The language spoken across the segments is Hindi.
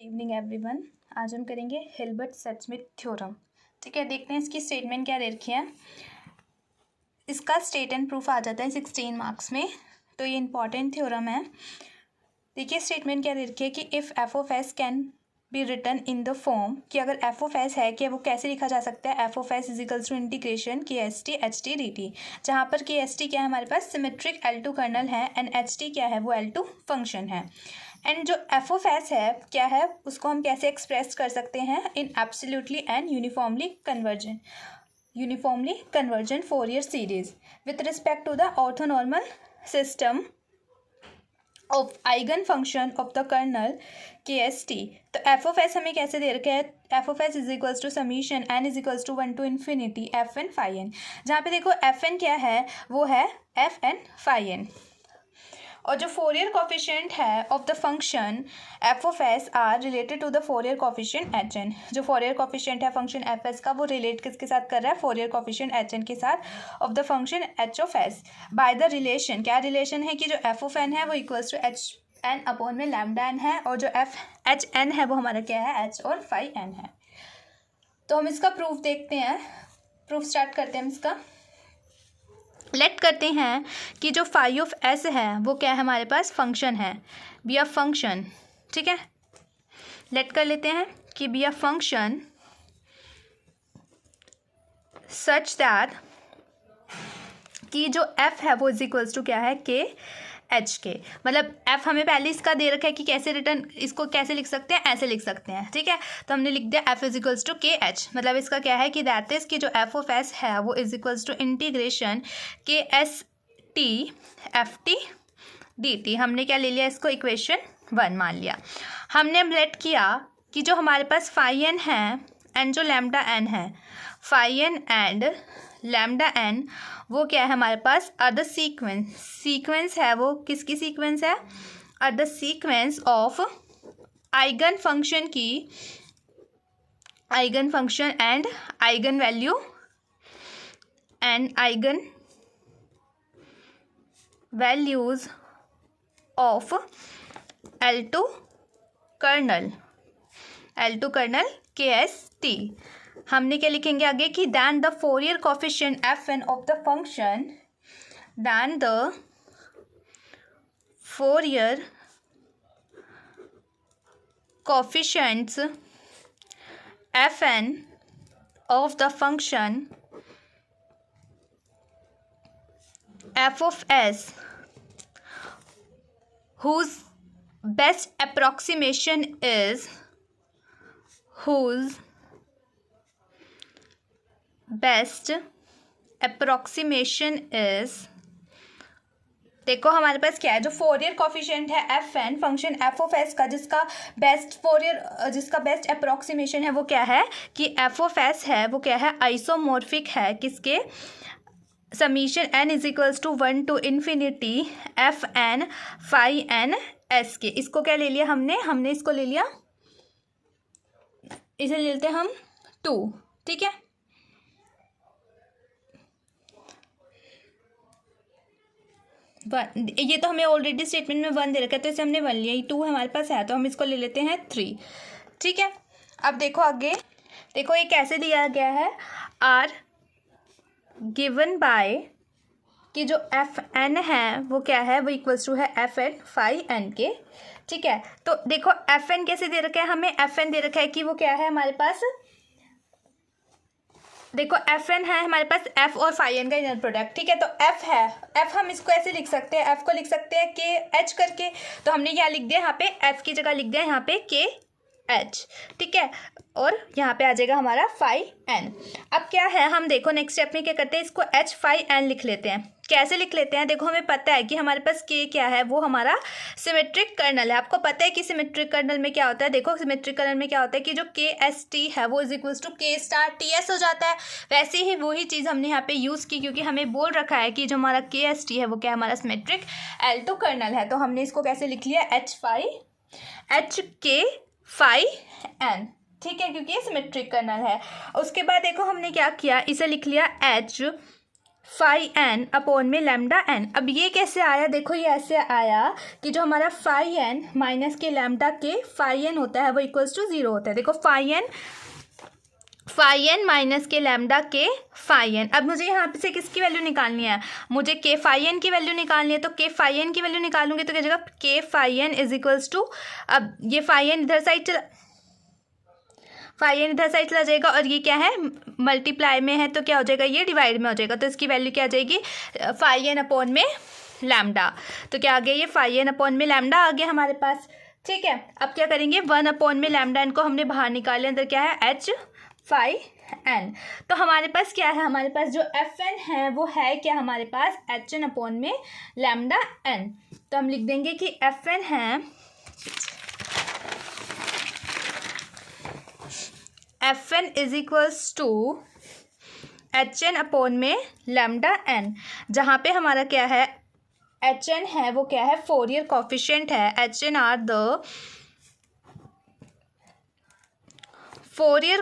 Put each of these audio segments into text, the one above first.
Evening everyone. आज हम करेंगे हिल्बर्ट सर्च-स्मिथ थ्योरम। ठीक है, देखते हैं इसकी स्टेटमेंट क्या दे रखी है। इसका स्टेट एंड प्रूफ आ जाता है 16 मार्क्स में, तो ये इंपॉर्टेंट थ्योरम है। देखिए स्टेटमेंट क्या दे रखी है कि if F of S can be written in the form, कि अगर एफ ऑफ एस है कि वो कैसे लिखा जा सकता है। F of S is equals to integration K S T H T D T, जहाँ पर के एस टी क्या है हमारे पास सिमेट्रिक L2 कर्नल है एंड एच टी क्या है वो L2 फंक्शन है। एंड जो एफ ऑफ एस है क्या है उसको हम कैसे एक्सप्रेस कर सकते हैं in absolutely and uniformly convergent Fourier series with respect to the orthonormal system of eigen function of the kernel K S T. तो एफ ऑफ एस हमें कैसे दे रखा है, F of S is equals to summation N is equals to 1 to infinity F N phi N, जहाँ पे देखो एफ एन क्या है वो है एफ एन फाई एन। और जो फोरियर कोफिशिएंट है of the function F of S are related to the Fourier coefficient H N. जो फोरियर कोफिशिएंट है फंक्शन एफ एस का वो रिलेट किसके साथ कर रहा है, फोरियर कोफिशिएंट एच एन के साथ of the function H of S by the relation. क्या रिलेशन है कि जो एफ ऑफ एन है वो equals to H N upon में लैम्डा एन है, और जो एफ एच एन है वो हमारा क्या है एच और फाई एन है। तो हम इसका प्रूफ देखते हैं, प्रूफ स्टार्ट करते हैं हम इसका। लेट करते हैं कि जो फाई ऑफ एस है वो क्या है हमारे पास फंक्शन है, बी अ फंक्शन। ठीक है, लेट कर लेते हैं कि be a function such that कि जो एफ है वो इज इक्वल्स टू क्या है के एच के। मतलब एफ हमें पहले इसका दे रखा है कि कैसे रिटर्न, इसको कैसे लिख सकते हैं, ऐसे लिख सकते हैं। ठीक है, तो हमने लिख दिया एफ इज इक्वल्स टू के एच। मतलब इसका क्या है कि दैट इज कि जो एफ ऑफ एस है वो is equals to integration K S T F T D T. हमने क्या ले लिया, इसको इक्वेशन 1 मान लिया। हमने लेट किया कि जो हमारे पास फाई एन है एंड जो लैम्डा एन है, phi N and lambda N वो क्या है हमारे पास आर द सीक्वेंस है, वो किसकी सीक्वेंस है, are the sequence of eigen function की, eigen function and eigen value and eigen values of L2 kernel K S T. हमने क्या लिखेंगे आगे कि then the Fourier coefficient F N of the function, then the Fourier coefficients F N of the function F of S whose best approximation is देखो हमारे पास क्या है, जो फोरियर कोफिशिएंट है F N function F of S का, जिसका बेस्ट अप्रोक्सीमेशन है वो क्या है कि एफ ऑफ एस है वो क्या है आइसोमॉर्फिक है किसके, summation N is equals to 1 to infinity F N phi N S के। इसको क्या ले लिया हमने इसको ले लिया, इसे ले लेते हैं हम 2। ठीक है, ये तो हमें ऑलरेडी स्टेटमेंट में 1 दे रखा है तो इसे हमने 1 लिया, 2 हमारे पास है तो हम इसको ले लेते हैं 3। ठीक है, अब देखो आगे, देखो ये कैसे दिया गया है, आर गिवन बाय कि जो एफ एन है वो क्या है वो इक्वल्स टू है एफ एन फाई एन के। ठीक है, तो देखो एफ एन कैसे दे रखा है, हमें एफ एन दे रखा है कि वो क्या है हमारे पास, देखो एफ एन है हमारे पास एफ और फाई एन का इनर प्रोडक्ट। ठीक है, तो एफ है, एफ हम इसको ऐसे लिख सकते हैं, एफ को लिख सकते हैं के एच करके, तो हमने क्या लिख दिया यहाँ पे एफ की जगह लिख दिया यहाँ पे के एच। ठीक है, और यहाँ पे आ जाएगा हमारा फाई एन। अब क्या है, हम देखो नेक्स्ट स्टेप में क्या करते हैं, इसको एच फाई एन लिख लेते हैं। कैसे लिख लेते हैं, देखो हमें पता है कि हमारे पास के क्या है वो हमारा सिमेट्रिक कर्नल है। आपको पता है कि सिमेट्रिक कर्नल में क्या होता है, देखो सिमेट्रिक कर्नल में क्या होता है कि जो के एस टी है वो इज इक्वल्स टू के स्टार टी एस हो जाता है। वैसे ही वही चीज़ हमने यहाँ पे यूज़ की, क्योंकि हमें बोल रखा है कि जो हमारा के एस टी है वो क्या हमारा सिमेट्रिक L2 कर्नल है, तो हमने इसको कैसे लिख लिया एच के फाई एन। ठीक है, क्योंकि ये सिमेट्रिक कर्नल है। उसके बाद देखो हमने क्या किया, इसे लिख लिया एच फाई एन अपॉन में लैम्डा एन। अब ये कैसे आया, देखो ये ऐसे आया कि जो हमारा फाई एन माइनस के लैम्डा के फाई एन होता है वो इक्वल्स टू 0 होता है। देखो फाई एन माइनस के लैम्डा के फाई एन। अब मुझे यहाँ पे से किसकी वैल्यू निकालनी है, मुझे के फाई एन की वैल्यू निकालनी है। तो के फाई एन की वैल्यू निकालूंगी तो क्या हो जाएगा, K phi N is equals to, अब ये फाई एन इधर साइड चला जाएगा और ये क्या है मल्टीप्लाई में है तो क्या हो जाएगा, ये डिवाइड में हो जाएगा। तो इसकी वैल्यू क्या आ जाएगी, फाई एन अपॉन में लैम्डा। तो क्या आ गया, ये फाई एन अपॉन में लैम्डा आ गया हमारे पास। ठीक है, अब क्या करेंगे, 1 अपॉन में लैम्डा एन को हमने बाहर निकाले, अंदर क्या है एच फाई एन। तो हमारे पास क्या है, हमारे पास जो एफ एन है वो है क्या, हमारे पास एच एन अपॉन में लैम्डा एन। तो हम लिख देंगे कि एफ एन है F N is equals to H N upon में लैम्डा एन, जहाँ पे हमारा क्या है एच एन है वो क्या है फोरियर कोफिशिएंट है। H N are the Fourier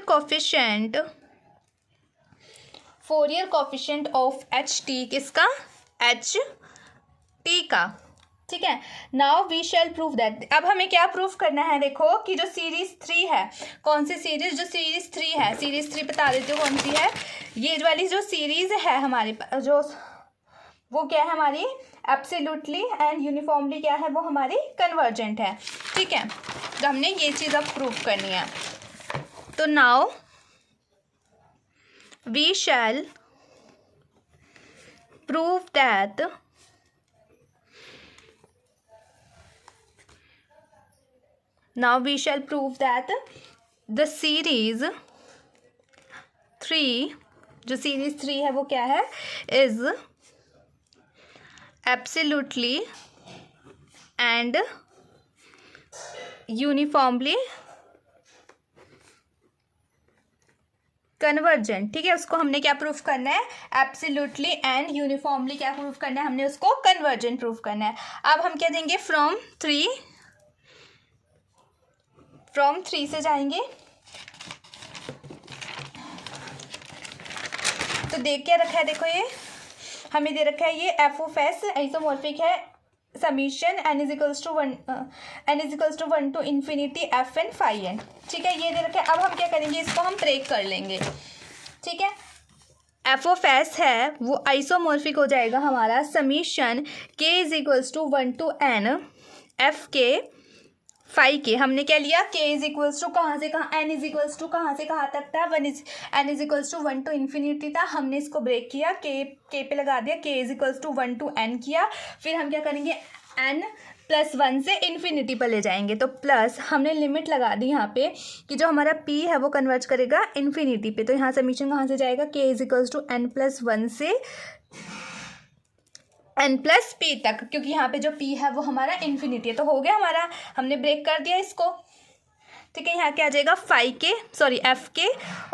coefficient of H T, किसका, एच टी का। ठीक है, now we shall prove that. अब हमें क्या प्रूफ करना है, देखो कि जो सीरीज 3 है, कौन सी सीरीज, जो सीरीज 3 है, सीरीज 3 बता देती हूँ कौन सी है। ये वाली जो सीरीज है हमारे पास जो वो क्या है हमारी एब्सोल्युटली एंड यूनिफॉर्मली क्या है वो हमारी कन्वर्जेंट है। ठीक है, तो हमने ये चीज़ अब प्रूव करनी है। तो now we shall prove that the series 3, जो सीरीज 3 है वो क्या है, is absolutely and uniformly convergent. ठीक है, उसको हमने क्या प्रूफ करना है, एब्सोल्युटली एंड यूनिफॉर्मली क्या प्रूफ करना है, हमने उसको कन्वर्जेंट प्रूफ करना है। अब हम क्या देंगे, फ्रॉम 3 से जाएंगे तो देख क्या रखा है, देखो ये हमें दे रखा है, ये एफ ऑफ एस आइसोमॉर्फिक है summation N is equals to 1 to infinity F N phi N. ठीक है, ये दे रखा है। अब हम क्या करेंगे, इसको हम ब्रेक कर लेंगे। ठीक है, एफ ऑफ एस है वो आइसोमॉर्फिक हो जाएगा हमारा समीशन के is equals to 1 to N F K phi K. हमने क्या लिया, के इज इक्वल्स टू कहाँ से कहाँ, एन इज इक्वल्स टू कहाँ से कहाँ तक था, N is equals to 1 to infinity था। हमने इसको ब्रेक किया, के पे लगा दिया, K is equals to 1 to N किया। फिर हम क्या करेंगे, एन प्लस 1 से इन्फिनिटी पर ले जाएंगे। तो प्लस हमने लिमिट लगा दी यहाँ पे कि जो हमारा p है वो कन्वर्ज करेगा इन्फिनिटी पे। तो यहाँ समीशन कहाँ से जाएगा, K is equals to N plus 1 से एन प्लस पी तक, क्योंकि यहाँ पे जो p है वो हमारा इन्फिनिटी है। तो हो गया हमारा, हमने ब्रेक कर दिया इसको। ठीक है, यहाँ क्या आ जाएगा, एफ के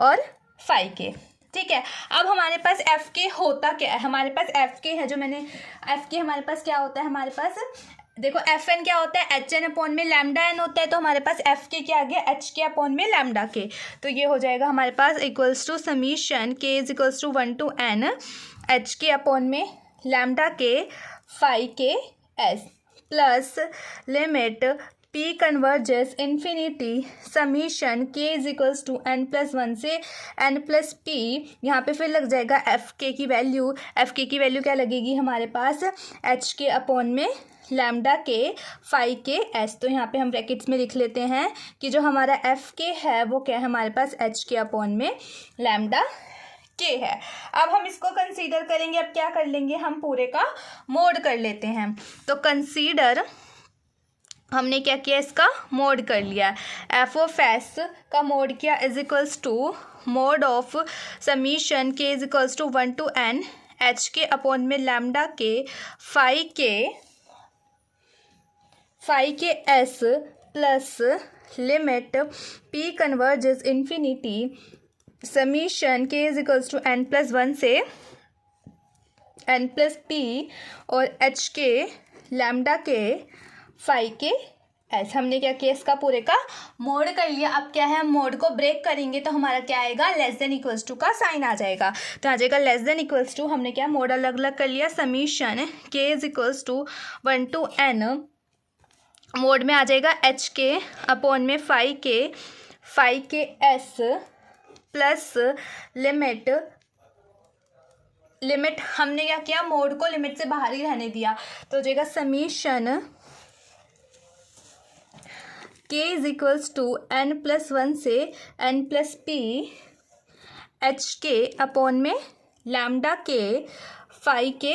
और फाई के। ठीक है, अब हमारे पास एफ के होता क्या है, हमारे पास एफ के है, जो मैंने एफ के हमारे पास क्या होता है, हमारे पास देखो एफ एन क्या होता है, एच एन अपॉन में लैम्डा एन होता है। तो हमारे पास एफ के क्या आ गया, एच के अपॉन में लैम्डा के। तो ये हो जाएगा हमारे पास इक्वल्स टू समीशन के is equals to 1 to N H K upon में lambda K phi K S plus limit p converges infinity summation k is equals to n plus 1 से n प्लस p। यहाँ पे फिर लग जाएगा एफ के की वैल्यू, एफ के की वैल्यू क्या लगेगी हमारे पास, एच के अपॉन में lambda K phi K S. तो यहाँ पे हम ब्रैकेट्स में लिख लेते हैं कि जो हमारा एफ के है वो क्या है हमारे पास, एच के अपॉन में लैम्डा के है। अब हम इसको कंसीडर करेंगे। अब क्या कर लेंगे, हम पूरे का मोड कर लेते हैं। तो कंसीडर, हमने क्या किया, इसका मोड कर लिया। एफ ऑफ एस का मोड किया is equals to mod of summation के is equals to 1 to N H K upon में lambda K phi K S plus limit p converges infinity summation के is equals to n plus 1 से n प्लस p और h K lambda K phi K S. हमने क्या किया, इसका पूरे का मोड कर लिया। अब क्या है, मोड को ब्रेक करेंगे तो हमारा क्या आएगा, लेस देन इक्वल्स टू का साइन आ जाएगा। तो आ जाएगा लेस देन इक्वल्स टू, हमने क्या मोड अलग अलग कर लिया, समीशन के is equals to 1 to n, mod में आ जाएगा एच के अपॉन में phi K S plus limit हमने क्या किया, मोड को लिमिट से बाहर ही रहने दिया। तो हो जाएगा summation k is equals to n+1 से n+p एच के अपॉन में lambda K phi K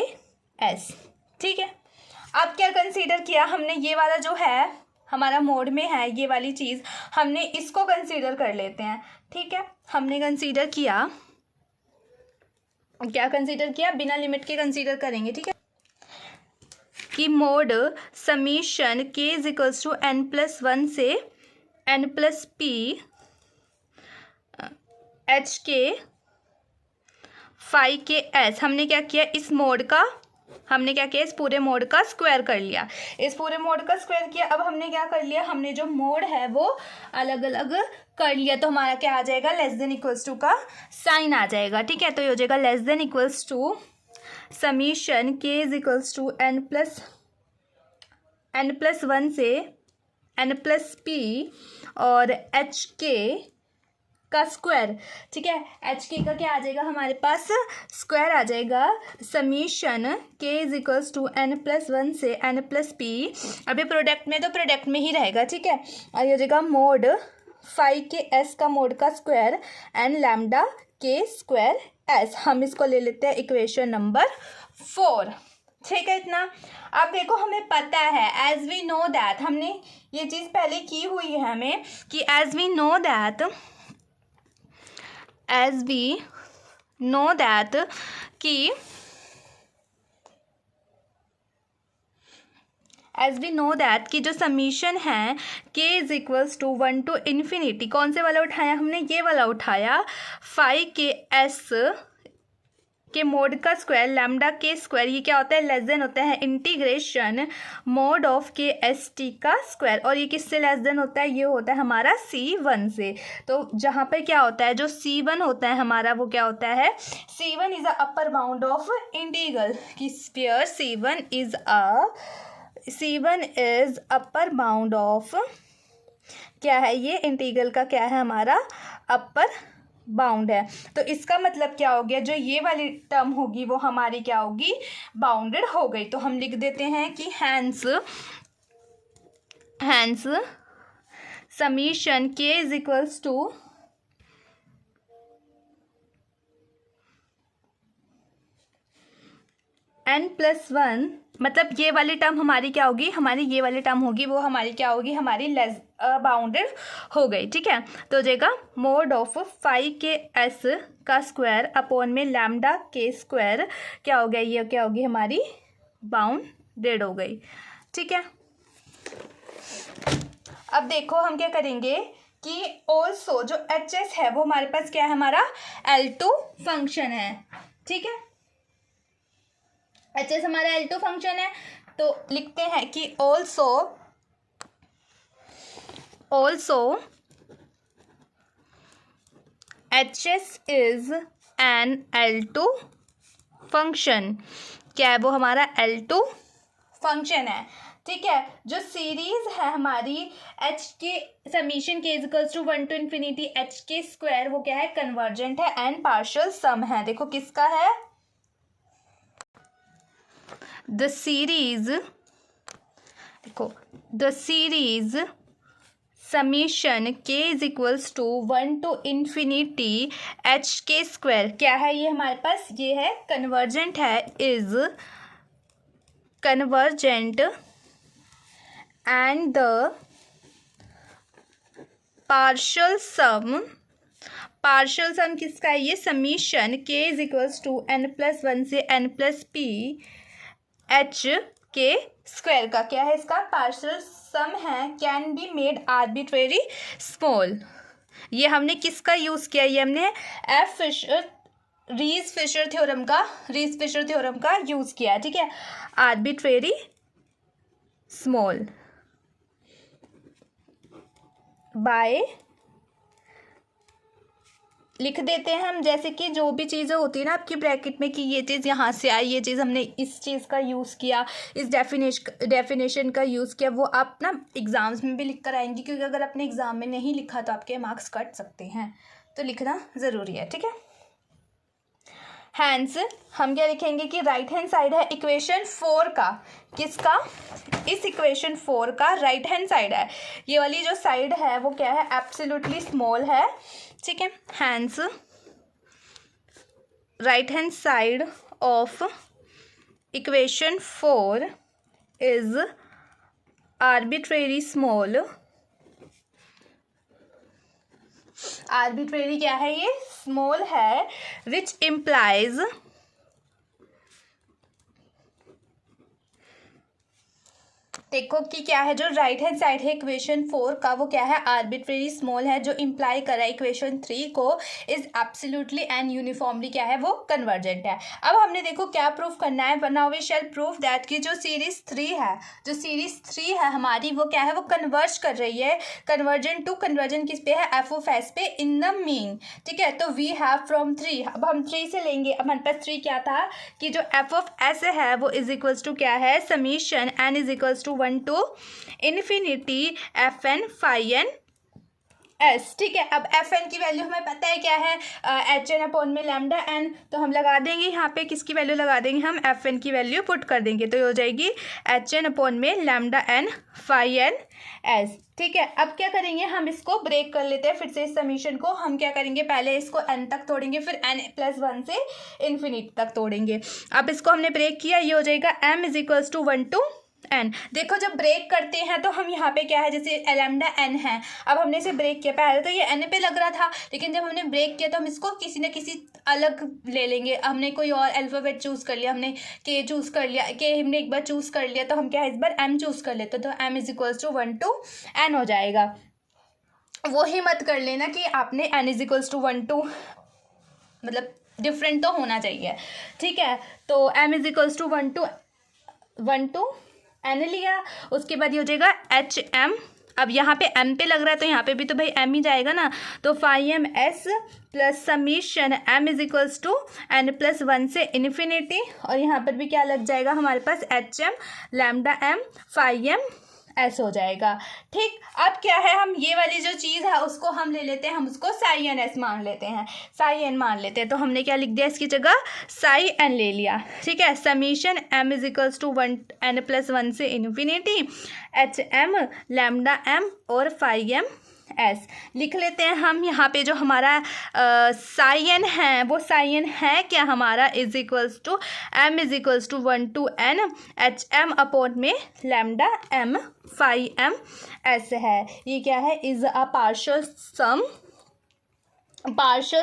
S. ठीक है, अब क्या कंसीडर किया हमने, ये वाला जो है हमारा मोड में है ये वाली चीज़, हमने इसको कंसीडर कर लेते हैं। ठीक है, हमने कंसीडर किया, क्या कंसीडर किया, बिना लिमिट के कंसीडर करेंगे। ठीक है, कि मोड समीशन के इज इक्वल्स टू n+1 से n+p एच के फाई के एस। हमने क्या किया, इस मोड का हमने क्या किया, इस पूरे मोड का स्क्वायर कर लिया, इस पूरे मोड का स्क्वायर किया। अब हमने क्या कर लिया, हमने जो मोड है वो अलग अलग कर लिया, तो हमारा क्या आ जाएगा, लेस देन इक्वल्स टू का साइन आ जाएगा। ठीक है, तो ये हो जाएगा less than equals to summation के इज इक्वल्स टू n+1 से n+p और एच के का स्क्वायर। ठीक है, एच के का क्या आ जाएगा, हमारे पास स्क्वायर आ जाएगा, समीशन के इज इक्वल्स टू n+1 से n+p। अभी प्रोडक्ट में तो प्रोडक्ट में ही रहेगा। ठीक है, और ये हो जाएगा मोड फाई के एस का मोड का स्क्वायर एन लैम्डा के स्क्वायर एस। हम इसको ले लेते हैं इक्वेशन नंबर 4। ठीक है, इतना। अब देखो हमें पता है, एज वी नो दैट, हमने ये चीज़ पहले की हुई है हमें, कि एज वी नो दैट कि कि जो समीशन है k is equals to 1 to infinity, कौन से वाला उठाया हमने, ये वाला उठाया, फाई के एस के मोड का स्क्वायर लैम्डा के स्क्वायर, ये क्या होता है, लेस देन होता है इंटीग्रेशन मोड ऑफ के एस टी का स्क्वायर। और ये किससे लेस देन होता है, ये होता है हमारा C1 से। तो जहाँ पर क्या होता है, जो C1 होता है हमारा, वो क्या होता है, C1 is a upper bound of integral, कि sphere C1 is upper bound of, क्या है ये, इंटीग्रल का क्या है हमारा, अपर बाउंड है। तो इसका मतलब क्या हो गया, जो ये वाली टर्म होगी वो हमारी क्या होगी, बाउंडेड हो गई। तो हम लिख देते हैं कि हैंस समीशन के इज इक्वल्स टू n+1, मतलब ये वाली टर्म हमारी क्या होगी, हमारी ये वाली टर्म होगी वो हमारी क्या होगी, हमारी लेस बाउंडेड हो गई। ठीक है, तो हो जाएगा mode of phi K S का स्क्वायर अपॉन में लैम्डा के स्क्वायर, क्या हो गया, ये क्या होगी हमारी बाउंडेड हो गई। ठीक है, अब देखो हम क्या करेंगे कि ऑल्सो जो एच एस है वो हमारे पास क्या है, हमारा L2 फंक्शन है। ठीक है, एच एस हमारा L2 फंक्शन है, तो लिखते हैं कि also H S is an L2 function. क्या है वो, हमारा L2 फंक्शन है। ठीक है, जो सीरीज है हमारी H k summation k equals to 1 to infinity H के स्क्वायर, वो क्या है, कन्वर्जेंट है एंड पार्शियल सम है। देखो किसका है, द सीरीज समीशन के is equals to 1 to infinity H के स्क्वायर, क्या है ये हमारे पास, ये है कन्वर्जेंट है, is convergent and the partial sum किसका है, ये समीशन के इज इक्वल्स टू n+1 से n+p एच के स्क्वायर का क्या है, इसका पार्शियल सम है, can be made arbitrary small. ये हमने किसका यूज़ किया, ये हमने रीज फिशर थ्योरम का यूज़ किया। ठीक है, आर्बिट्रेरी स्मॉल। बाय लिख देते हैं हम, जैसे कि जो भी चीज़ें होती है ना आपकी ब्रैकेट में कि ये चीज़ यहाँ से आई, ये चीज़ हमने इस चीज़ का यूज़ किया, इस डेफिनेशन का यूज़ किया, वो आप ना एग्ज़ाम्स में भी लिख कर आएंगी, क्योंकि अगर आपने एग्ज़ाम में नहीं लिखा तो आपके मार्क्स कट सकते हैं, तो लिखना ज़रूरी है, ठीक है। हैंस हम क्या लिखेंगे कि राइट हैंड साइड है इक्वेशन 4 का, किसका, इस इक्वेशन 4 का राइट हैंड साइड है, ये वाली जो साइड है वो क्या है, एब्सोल्युटली स्मॉल है, ठीक है। Hence right hand side of equation 4 is arbitrary small, arbitrary क्या है, ये स्मॉल है, विच इम्प्लाइज देखो कि क्या है, जो राइट हैंड साइड है इक्वेशन 4 का वो क्या है, आर्बिट्रेरी स्मॉल है, जो इम्प्लाई कर रहा है इक्वेशन 3 को इज एब्सोल्युटली एंड यूनिफॉर्मली क्या है, वो कन्वर्जेंट है। अब हमने देखो क्या प्रूफ करना है, now we shall proof that कि जो सीरीज 3 है, जो सीरीज 3 है हमारी वो क्या है, वो कन्वर्ज कर रही है, कन्वर्जेंट टू, कन्वर्जन किस पे है, एफ ऑफ एस पे इन द मीन, ठीक है। तो वी हैव फ्रॉम 3, अब हम 3 से लेंगे, अब हमारे पास 3 क्या था कि जो एफ ऑफ एस है वो इज इक्वल्स टू क्या है, summation N is equals to 1 to infinity F N phi N s, ठीक है। अब एफ एन की वैल्यू हमें पता है क्या है, एच एन अपॉन में लैम्डा एन, तो हम लगा देंगे यहाँ पे किसकी वैल्यू लगा देंगे, हम एफ एन की वैल्यू पुट कर देंगे, तो ये हो जाएगी एच एन अपॉन में lambda n phi N s, ठीक है। अब क्या करेंगे, हम इसको ब्रेक कर लेते हैं फिर से, इस समीशन को हम क्या करेंगे, पहले इसको एन तक तोड़ेंगे, फिर एन प्लस 1 से इन्फिनिटी तक तोड़ेंगे। अब इसको हमने ब्रेक किया, ये हो जाएगा m is equals to 1 to n. देखो जब ब्रेक करते हैं तो हम यहाँ पे क्या है, जैसे लैम्डा एन है, अब हमने इसे ब्रेक किया, पहले तो ये एन पे लग रहा था, लेकिन जब हमने ब्रेक किया तो हम इसको किसी न किसी अलग ले लेंगे, हमने कोई और अल्फ़ाबेट चूज़ कर लिया, हमने के चूज़ कर लिया, के हमने एक बार चूज़ कर लिया, तो हम क्या है इस बार एम चूज़ कर लेते, तो m is equals to 1 to n हो जाएगा। वो ही मत कर लेना कि आपने n is equals to 1 to, मतलब डिफरेंट तो होना चाहिए, ठीक है। तो m is equals to 1 to n लिया, उसके बाद ये हो जाएगा एच एम, अब यहाँ पे एम पे लग रहा है तो यहाँ पे भी तो भाई एम ही जाएगा ना, तो phi M s plus summation m is equals to N plus 1 से इन्फिनिटी, और यहाँ पर भी क्या लग जाएगा हमारे पास H M lambda M phi M S हो जाएगा, ठीक। अब क्या है, हम ये वाली जो चीज़ है उसको हम ले लेते हैं, हम उसको साई एन एस मान लेते हैं, साई एन मान लेते हैं, तो हमने क्या लिख दिया इसकी जगह, साई एन ले लिया, ठीक है। Summation m is equals to 1 N plus 1 से infinity h M lambda m और फाई एम एस लिख लेते हैं हम। यहाँ पे जो हमारा साई एन है वो साई एन है क्या हमारा, is equals to M is equals to 1 to N H M upon में lambda M phi M S है, ये क्या है, इज अ पार्शियल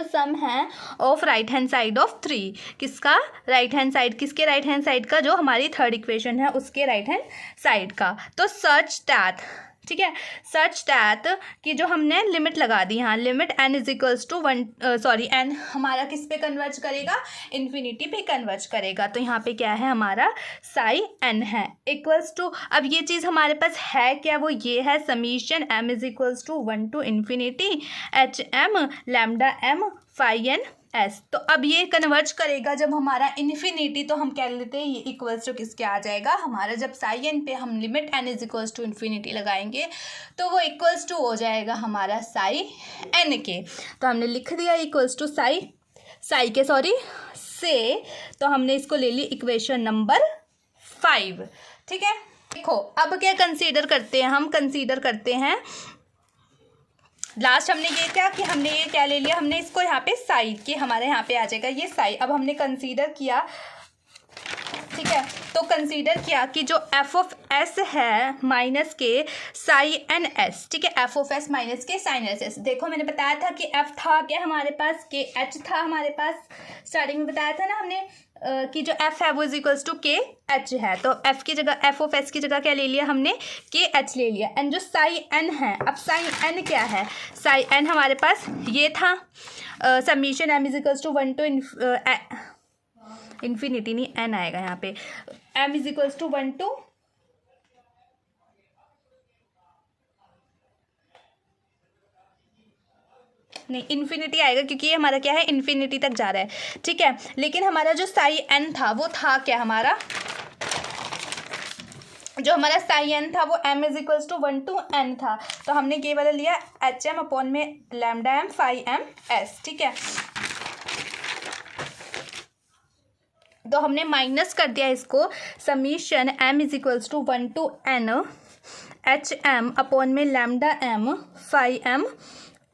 सम है of right hand side of 3, किसका राइट हैंड साइड, किसके राइट हैंड साइड का, जो हमारी थर्ड इक्वेशन है उसके राइट हैंड साइड का। तो सच दैट, ठीक है, सच दैट कि जो हमने लिमिट लगा दी, यहाँ limit n is equals to 1 sorry n हमारा किस पे कन्वर्ज करेगा, इन्फिनिटी पे कन्वर्ज करेगा, तो यहाँ पे क्या है हमारा साई एन है इक्वल्स टू, अब ये चीज़ हमारे पास है क्या, वो ये है summation m is equals to 1 to infinity h M lambda M phi N s. तो अब ये कन्वर्ज करेगा जब हमारा इन्फिनिटी, तो हम कह लेते हैं ये इक्वल्स टू किसके आ जाएगा हमारा, जब साई एन पे हम limit n is equals to infinity लगाएंगे तो वो इक्वल्स टू हो जाएगा हमारा साई एन के, तो हमने लिख दिया इक्वल्स टू साई के सॉरी से, तो हमने इसको ले ली इक्वेशन नंबर 5, ठीक है। देखो अब क्या कंसीडर करते हैं, हम कंसीडर करते हैं लास्ट हमने ये क्या कि हमने ये क्या ले लिया, हमने इसको यहाँ पे साई कि हमारे यहाँ पे आ जाएगा ये साई, अब हमने कंसीडर किया, ठीक है, तो कंसीडर किया कि जो एफ ऑफ एस है minus k Sai N s, ठीक है, F of s minus k sign S. देखो मैंने बताया था कि एफ था क्या हमारे पास, के एच था हमारे पास, स्टार्टिंग में बताया था ना हमने कि जो एफ है वो इज इक्वल्स टू के एच है, तो एफ की जगह एफ ऑफ एस की जगह क्या ले लिया हमने, के एच ले लिया, एंड जो साई एन है, अब साई एन क्या है, साई एन हमारे पास ये था summation m is equals to 1 to infinity नहीं एन आएगा यहाँ पे, m is equals to 1 to नहीं, इन्फिनिटी आएगा क्योंकि ये हमारा क्या है, इन्फिनिटी तक जा रहा है, ठीक है। लेकिन हमारा जो साई एन था वो था क्या, हमारा जो हमारा साई एन था वो m is equals to 1 to n था, तो हमने ये वाला लिया एच एम अपॉन में lambda M phi M S, ठीक है। तो हमने माइनस कर दिया इसको, summation m is equals to 1 to n H M upon में lambda M phi M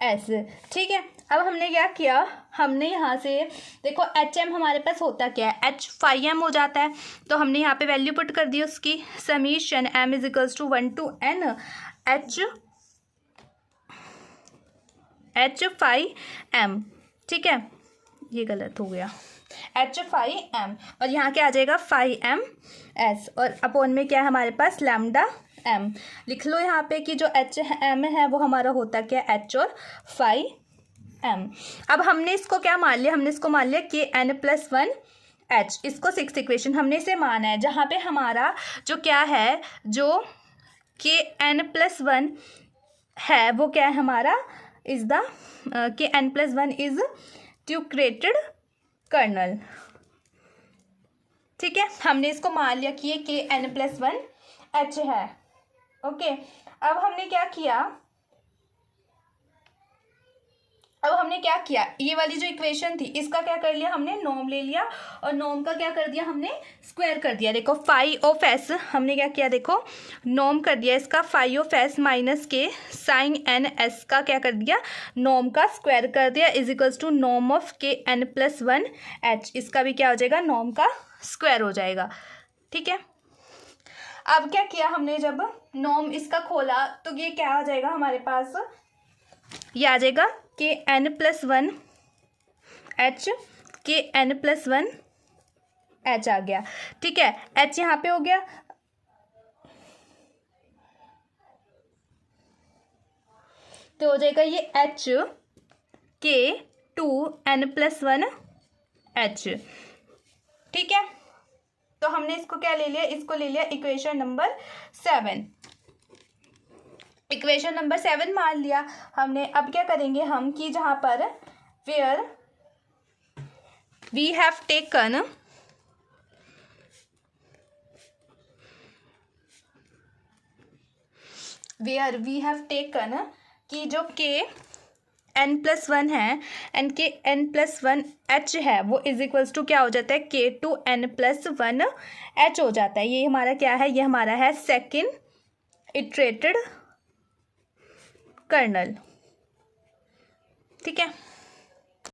S, ठीक है। अब हमने क्या किया, हमने यहाँ से देखो एच एम हमारे पास होता क्या है, एच फाई एम हो जाता है, तो हमने यहाँ पे वैल्यू पुट कर दी उसकी, summation m is equals to 1 to n h phi m, ठीक है, ये गलत हो गया, एच फाई एम, और यहाँ क्या आ जाएगा फाई एम एस, और अपॉन में क्या है हमारे पास लैम्डा एम। लिख लो यहाँ पे कि जो एच एम है वो हमारा होता क्या, एच और फाई एम। अब हमने इसको क्या मान लिया, हमने इसको मान लिया के एन प्लस 1 एच, इसको 6th इक्वेशन हमने इसे माना है, जहाँ पे हमारा जो क्या है, जो के एन प्लस 1 है वो क्या है हमारा, इज द के एन प्लस 1 इज ट्यूक्रेटेड कर्नल, ठीक है। हमने इसको मान लिया कि ये के एन प्लस 1 एच है, ओके। अब हमने क्या किया, ये वाली जो इक्वेशन थी इसका क्या कर लिया हमने, नॉर्म ले लिया, और नॉर्म का क्या कर दिया हमने, स्क्वायर कर दिया। देखो फाई ऑफ एस हमने क्या किया, देखो नॉर्म कर दिया इसका, phi of s minus k sign n s का क्या कर दिया, नॉर्म का स्क्वायर कर दिया, is equals to norm of के एन प्लस 1 एच, इसका भी क्या हो जाएगा, नॉर्म का स्क्वायर हो जाएगा, ठीक है। अब क्या किया हमने, जब नॉर्म इसका खोला तो ये क्या आ जाएगा हमारे पास, ये आ जाएगा के एन प्लस 1 एच, के एन प्लस 1 एच आ गया, ठीक है। एच यहाँ पे हो गया, तो हो जाएगा ये एच के 2 एन प्लस 1 एच, ठीक है। तो हमने इसको क्या ले लिया, इसको ले लिया इक्वेशन नंबर 7, इक्वेशन नंबर 7 मान लिया हमने। अब क्या करेंगे हम कि जहाँ पर वेयर वी हैव टेकन कि जो के एन प्लस 1 है एंड के एन प्लस 1 एच है वो इज इक्वल्स टू क्या हो जाता है, के 2 एन प्लस 1 एच हो जाता है। ये हमारा क्या है, ये हमारा है सेकेंड इटरेटेड कर्नल, ठीक है।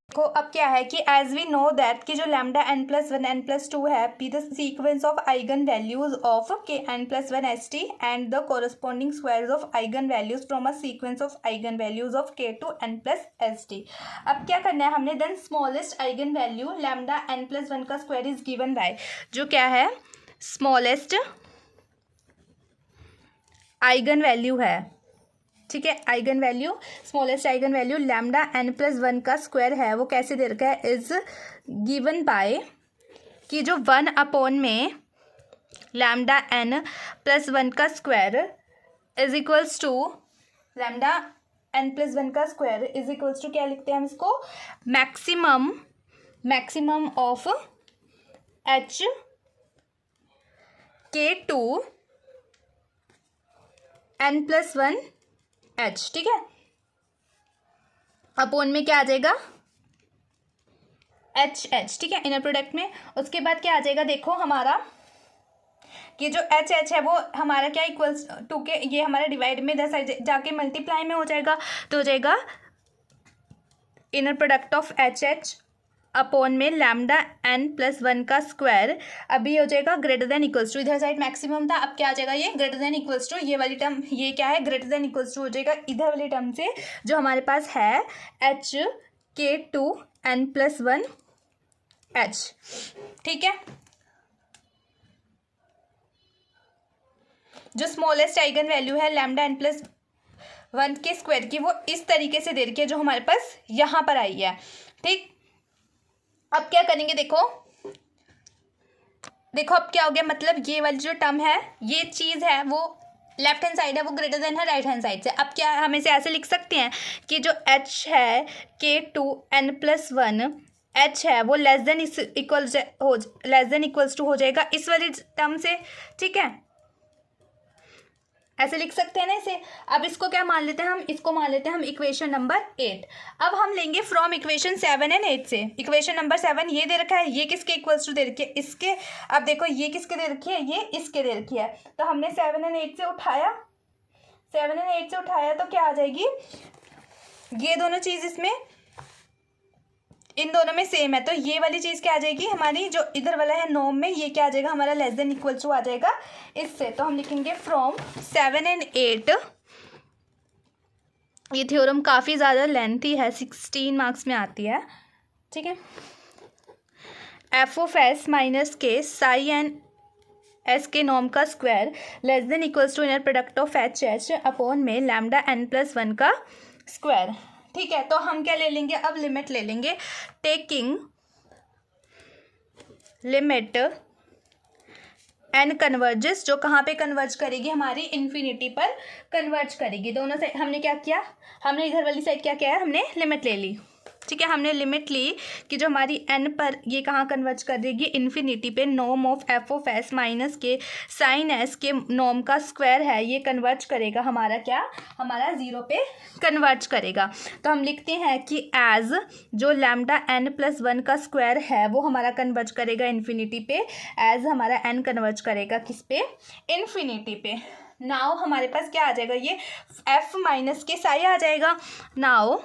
देखो अब क्या है कि एज वी नो दैट कि जो lambda N plus 1 N plus 2 है be the sequence of eigen values of के N plus 1 H T and the corresponding squares of eigen values from a sequence of eigen values of K 2 N plus H T. अब क्या करना है हमने, then smallest eigenvalue lambda N plus 1 का स्क्वायर इज गिवन बाय, जो क्या है स्मॉलेस्ट आइगन वैल्यू है, ठीक है। Eigenvalue, smallest eigenvalue lambda N plus 1 का स्क्वायर है वो कैसे दे रखा है, इज गिवन बाय कि जो 1 अपॉन में लैम्डा एन प्लस 1 का square is equals to lambda N plus 1 का स्क्वायर इज इक्वल्स टू क्या लिखते हैं हम इसको, मैक्सिमम ऑफ एच के 2 एन प्लस 1 एच, ठीक है। अपॉन में क्या आ जाएगा, एच, ठीक है, इनर प्रोडक्ट में। उसके बाद क्या आ जाएगा, देखो हमारा ये जो एच है वो हमारा क्या इक्वल्स टू के, ये हमारा डिवाइड में इधर साइड जाके मल्टीप्लाई में हो जाएगा, तो हो जाएगा inner product of H upon में लैम्डा एन प्लस 1 का स्क्वायर, अभी हो जाएगा ग्रेटर देन इक्वल्स टू, इधर साइड मैक्सिमम था, अब क्या आ जाएगा ये ग्रेटर देन इक्वल्स टू, ये वाली टर्म ये क्या है ग्रेटर देन इक्वल्स टू हो जाएगा इधर वाली टर्म से, जो हमारे पास है एच के 2 एन प्लस 1 एच, ठीक है। जो स्मॉलेस्ट आइगन वैल्यू है लैम्डा एन प्लस 1 के स्क्वायर की वो इस तरीके से दे रखी है जो हमारे पास यहाँ पर आई है, ठीक। अब क्या करेंगे, देखो अब क्या हो गया, मतलब ये वाली जो टर्म है ये चीज़ है वो लेफ्ट हैंड साइड है वो ग्रेटर देन है राइट हैंड साइड से। अब क्या हम इसे ऐसे लिख सकते हैं कि जो h है K2n+1 h है वो लेस देन इक्वल्स टू हो जाएगा इस वाली टर्म से, ठीक है, ऐसे लिख सकते हैं ना इसे। अब इसको क्या मान लेते हैं हम, इसको मान लेते हैं हम इक्वेशन नंबर 8। अब हम लेंगे फ्रॉम इक्वेशन 7 एंड 8 से। इक्वेशन नंबर 7 ये दे रखा है, ये किसके इक्वल्स टू दे रखी है, इसके। अब देखो ये किसके दे रखी है, ये इसके दे रखी है। तो हमने 7 एंड 8 से उठाया, 7 एंड 8 से उठाया तो क्या आ जाएगी, ये दोनों चीज़ इसमें इन दोनों में सेम है, तो ये वाली चीज़ क्या आ जाएगी हमारी, जो इधर वाला है नॉर्म में, ये क्या आ जाएगा हमारा लेस देन इक्वल टू आ जाएगा इससे। तो हम लिखेंगे फ्रॉम 7 एंड 8। ये थ्योरम काफ़ी ज़्यादा लेंथी है, 16 मार्क्स में आती है, ठीक है। f(s) minus k psi and s के नॉर्म का square less than equals to inner product of h upon में लैम्डा n+1 का स्क्वायर, ठीक है। तो हम क्या ले लेंगे, अब लिमिट ले लेंगे, टेकिंग लिमिट एन कन्वर्जेस, जो कहाँ पे कन्वर्ज करेगी, हमारी इन्फिनिटी पर कन्वर्ज करेगी। दोनों साइड हमने क्या किया, हमने इधर वाली साइड क्या किया है, हमने लिमिट ले ली, ठीक है। हमने लिमिट ली कि जो हमारी एन पर ये कहाँ कन्वर्ज कर देगी, इन्फिनिटी पे। Norm of f(s) minus k sign S के नॉर्म का स्क्वायर है, ये कन्वर्ज करेगा हमारा क्या, हमारा 0 पे कन्वर्ज करेगा। तो हम लिखते हैं कि एज जो लैम्डा n+1 का स्क्वायर है वो हमारा कन्वर्ज करेगा इन्फिनिटी पे, एज हमारा n कन्वर्ज करेगा किस पे, इन्फिनिटी पे। नाउ हमारे पास क्या आ जाएगा, ये f माइनस के साई आ जाएगा। नाउ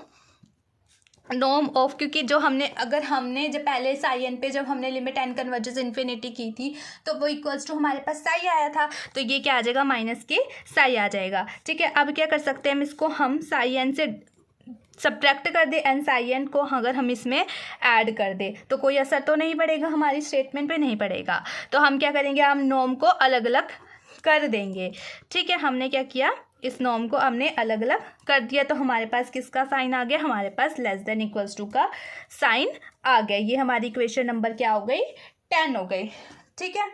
नॉर्म ऑफ, क्योंकि जो हमने अगर हमने जब पहले साई एन पे जब हमने लिमिट एन कन्वर्जेस इन्फिनिटी की थी तो वो इक्वल्स टू हमारे पास साई आया था, तो ये क्या आ जाएगा, माइनस के साई आ जाएगा, ठीक है। अब क्या कर सकते हैं हम इसको, हम साई एन से सब्ट्रैक्ट कर दे एन साई एन को, अगर हम इसमें ऐड कर दे तो कोई असर तो नहीं पड़ेगा, हमारी स्टेटमेंट पे नहीं पड़ेगा। तो हम क्या करेंगे, हम नॉर्म को अलग अलग कर देंगे, ठीक है। हमने क्या किया, इस नॉर्म को हमने अलग अलग कर दिया, तो हमारे पास किसका साइन आ गया, हमारे पास लेस देन इक्वल्स टू का साइन आ गया। ये हमारी इक्वेशन नंबर क्या हो गई, 10 हो गई, ठीक है,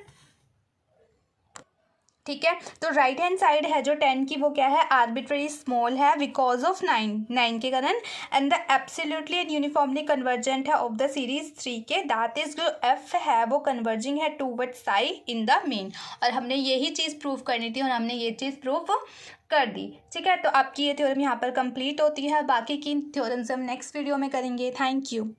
ठीक है। तो राइट हैंड साइड है जो 10 की, वो क्या है, आर्बिट्रेरी स्मॉल है बिकॉज ऑफ 9 के कारण, and the absolutely and uniformly convergent है ऑफ द सीरीज 3 के, दैट इज जो f है वो कन्वर्जिंग है towards Sai in the mean. और हमने यही चीज़ प्रूव करनी थी और हमने ये चीज़ प्रूव कर दी, ठीक है। तो आपकी ये थ्योरम यहाँ पर कंप्लीट होती है, बाकी की थ्योरम्स हम नेक्स्ट वीडियो में करेंगे। Thank you.